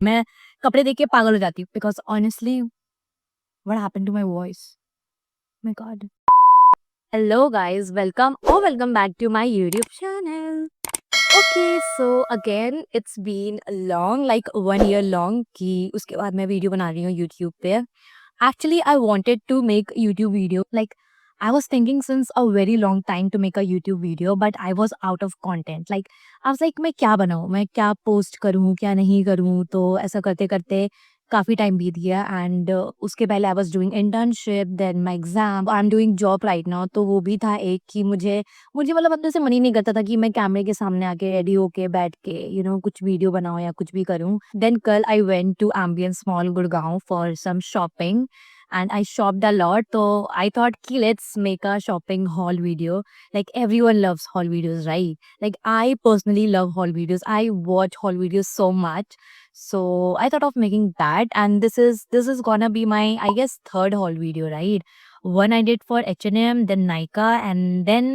मैं कपड़े देख के पागल हो जाती हूँ because honestly what happened to my voice? My god. Hello guys, welcome back to my YouTube channel. Okay, so again it's been long, like 1 year long कि उसके बाद मैं वीडियो बना रही हूँ यूट्यूब पे। Actually, I wanted to make YouTube video. Like, I was thinking since a very long time to make a YouTube video, but I was out of content. Like, I was like, मैं क्या बनाऊँ, मैं क्या post करूँ, क्या नहीं करूँ। तो ऐसा करते करते काफ़ी टाइम बीत गया एंड उसके पहले I was doing internship, then my exam, I am doing job right now. तो वो भी था एक कि मुझे मुझे मतलब अंदर से मन ही नहीं करता था कि मैं कैमरे के सामने आके रेडी होके बैठ के कुछ वीडियो बनाऊँ या कुछ भी करूँ। देन कल I went to Ambience mall Gurgaon for some shopping and I shopped a lot. So I thought, ki let's make a shopping haul video. Like everyone loves haul videos, right? Like I personally love haul videos. I watch haul videos so much. So I thought of making that, and this is gonna be my, I guess, third haul video, right? One I did for H&M, then Nykaa, and then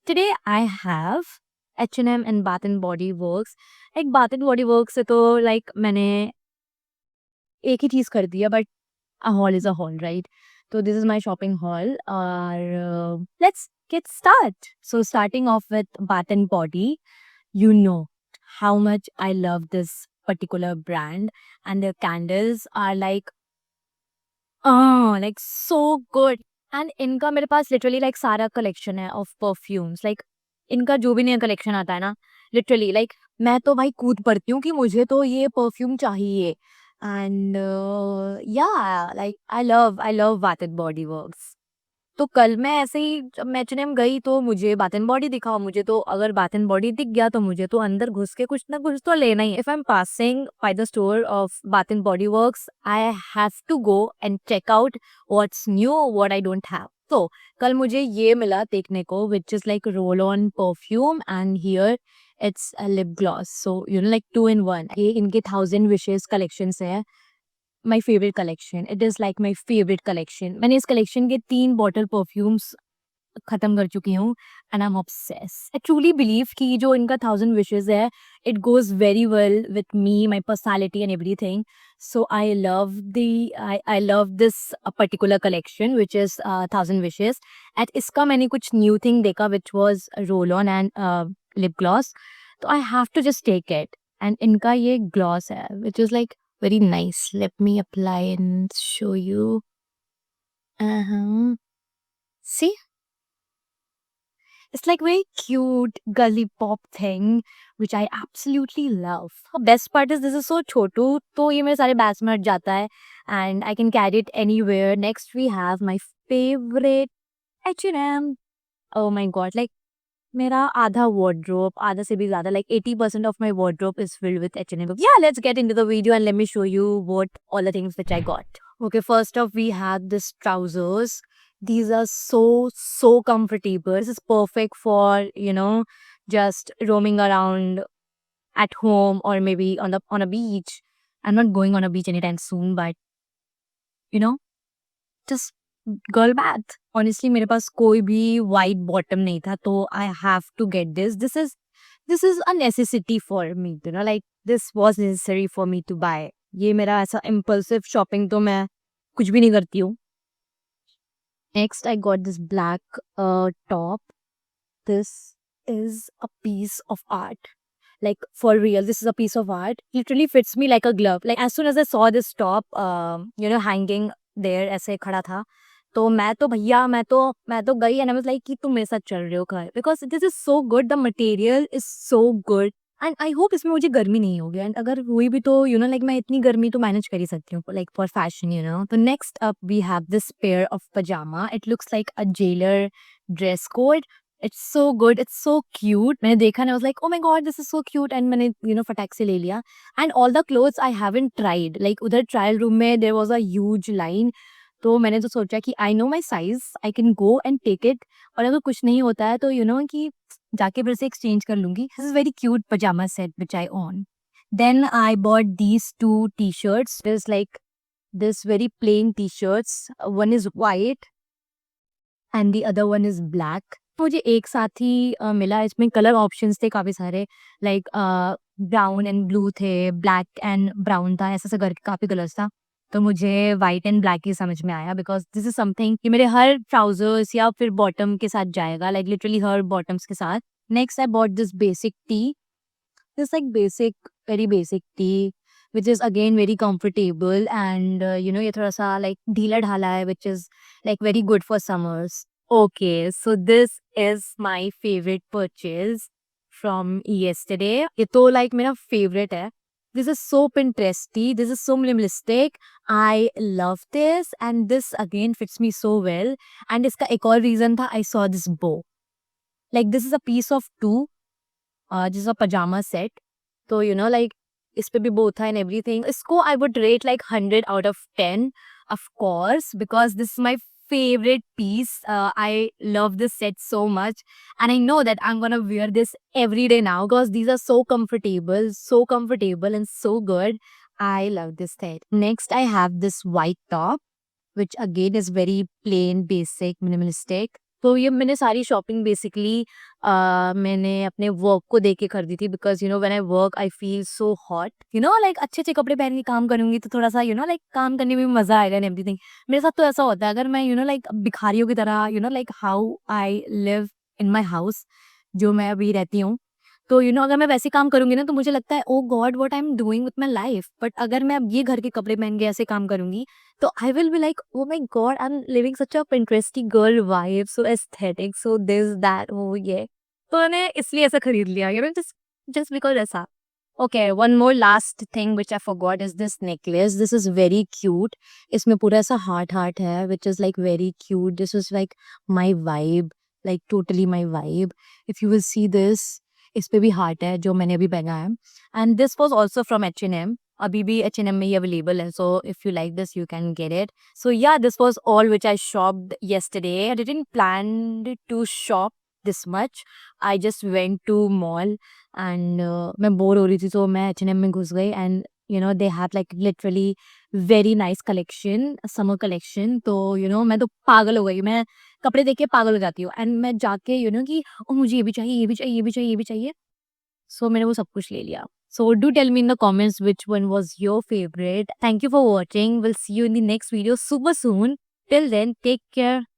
today I have H&M and Bath and Body Works. Like Bath and Body Works से तो like मैंने एक ही चीज़ कर दिया, but a haul is a haul, right? So this is my shopping haul. Let's get start. So starting off with Bath and Body, you know how much I love this particular brand, and their candles are like so good. And इनका मेरे पास literally like सारा collection है of perfumes. Like इनका जो भी नया collection आता है ना, literally like मैं तो भाई कूद पड़ती हूँ कि मुझे तो ये perfume चाहिए। एंड या like I love bath and Body works. तो कल मैं ऐसे ही जब मैं H&M गई तो मुझे बाथ एंड बॉडी दिखा, मुझे तो अगर बाथ एंड बॉडी दिख गया तो मुझे तो अंदर घुस के कुछ ना कुछ तो लेना ही है। If I am passing by the store of Bath and Body Works, I have to go and check out what's new, what I don't have. तो कल मुझे ये मिला देखने को, which is like roll on perfume, and here it's a lip gloss. So like 2 in 1। ये इनके 1000 Wishes collection है, my favourite collection. It is like my favourite collection. मैंने इस कलेक्शन के 3 बॉटल परफ्यूम्स खत्म कर चुकी हूँ and I am obsessed. I truly believe कि जो इनका 1000 Wishes है, it goes very well with me, my personality and everything. So I love this particular collection which is 1000 Wishes। And इसका मैंने कुछ न्यू थिंग देखा which was roll on and lip gloss. तो I have to just take it. And इनका ये gloss है which is like very nice. Let me apply and show you. Uh-huh. See? It's like very cute gully pop thing which I absolutely love. The best part is this is so छोटू, तो ये मेरे सारे bags में हट जाता है and I can carry it anywhere. Next we have my favorite H&M. Oh my god, like मेरा आधा wardrobe, आधा से भी ज़्यादा, like 80% of my wardrobe is filled with H&M. Yeah, let's get into the video and let me show you what all the things which I got. Okay, first off we have this trousers. These are so comfortable. This is perfect for, just roaming around at home or maybe on a beach. I'm not going on a beach anytime soon, but you know, just girl bath. Honestly, मेरे पास कोई भी white bottom नहीं था, तो I have to get this is a necessity for me, like this was necessary for me to buy. ये मेरा ऐसा impulsive shopping तो मैं कुछ भी नहीं करती हूँ। Next I got this black top. This is a piece of art, like for real, this is a piece of art. Literally fits me like a glove. Like as soon as I saw this top hanging there, ऐसे खड़ा था, तो मैं तो भैया मैं तो गई एंड आई वाज लाइक कि तुम मेरे साथ चल रहे हो घर, because this is so good, the material is so good and I hope इसमें मुझे गर्मी नहीं होगी, एंड अगर हुई भी तो लाइक मैं इतनी गर्मी तो मैनेज कर ही सकती हूँ लाइक फॉर फैशन। तो next up we have this pair of pyjama. It looks like a jailer dress code. It's so good, it's so cute. मैंने देखा ना, was like oh my god this is so cute, and मैंने फटाक से ले लिया। And all the clothes I haven't tried, like उधर trial room में there was a huge line, तो मैंने तो सोचा कि I know my size, I can go and take it, और अगर कुछ नहीं होता है तो कि जाके फिर से एक्सचेंज कर लूंगी। This is very cute pyjama set which I own. Then I bought these 2 T-shirts. There's like this very plain T-shirts. One is white and the other one is black. मुझे एक साथ ही मिला, इसमें कलर ऑप्शंस थे काफ़ी सारे, like brown and blue थे, black and brown था, ऐसे-ऐसे करके काफ़ी कलर्स था। तो मुझे व्हाइट एंड ब्लैक ही समझ में आया बिकॉज़ दिस इज़ समथिंग कि मेरे हर ट्राउज़र्स या फिर बॉटम के साथ जाएगा, लाइक लिटरली हर बॉटम्स के साथ। Next I bought this basic T, this like basic, very basic T which is again very comfortable and ये थोड़ा-सा लाइक ढीला-ढाला है which is like very good for summers. Okay, so this is my favorite purchase from yesterday. ये तो like मेरा favorite है. This is so Pinteresty. This is so minimalistic. I love this and this again fits me so well. And इसका एक और reason था, I saw this bow. Like this is a piece of two. This is a pajama set. तो like इस पे भी bow था and everything. इसको I would rate like 100 out of 10, of course, because this is my favorite piece. I love this set so much and I know that I'm gonna wear this every day now because these are so comfortable and so good. I love this set. Next, I have this white top, which again is very plain, basic, minimalistic. तो ये मैंने सारी shopping basically मैंने अपने work को देख के खरीदी थी because when I work I feel so hot, like अच्छे अच्छे कपड़े पहन के काम करूंगी तो थोड़ा सा लाइक काम करने में भी मजा आएगा एंड एवरीथिंग। मेरे साथ तो ऐसा होता है अगर मैं लाइक भिखारियों की तरह like how I live in my house जो मैं अभी रहती हूँ, तो अगर मैं वैसे काम करूंगी ना तो मुझे लगता है oh God what I am doing with my life. But अगर मैं अब ये घर के कपड़े पहन के ऐसे काम करूंगी तो I will be like oh my God I am living such a interesting girl vibe, so aesthetic, so this that वो ये। तो मैंने इसलिए ऐसा खरीद लिया जस्ट जस्ट बिकॉज ऐसा। Okay, one more last thing which I forgot is this necklace. This is very cute. इसमें पूरा ऐसा हार्ट हार्ट है विच is like very cute. This is like my vibe, like totally my vibe. If you will see this, इस पे भी heart है जो मैंने अभी पहना है and this was also from H&M। अभी भी H&M में ही अवेलेबल है, so if you like this you can get it. So yeah this was all which I shopped yesterday. I didn't plan to shop this much. I just went to mall and मैं bore हो रही थी तो मैं H&M में घुस गई and they have like literally very nice collection, summer collection। तो मैं तो पागल हो गई, मैं कपड़े देख के पागल हो जाती हूँ एंड मैं जाके कि ओ मुझे ये भी चाहिए, ये भी चाहिए, ये भी चाहिए, ये भी चाहिए। सो मैंने वो सब कुछ ले लिया। So do tell me in the comments which one was your favorite. Thank you for watching. We'll see you in the next video super soon. Till then, take care.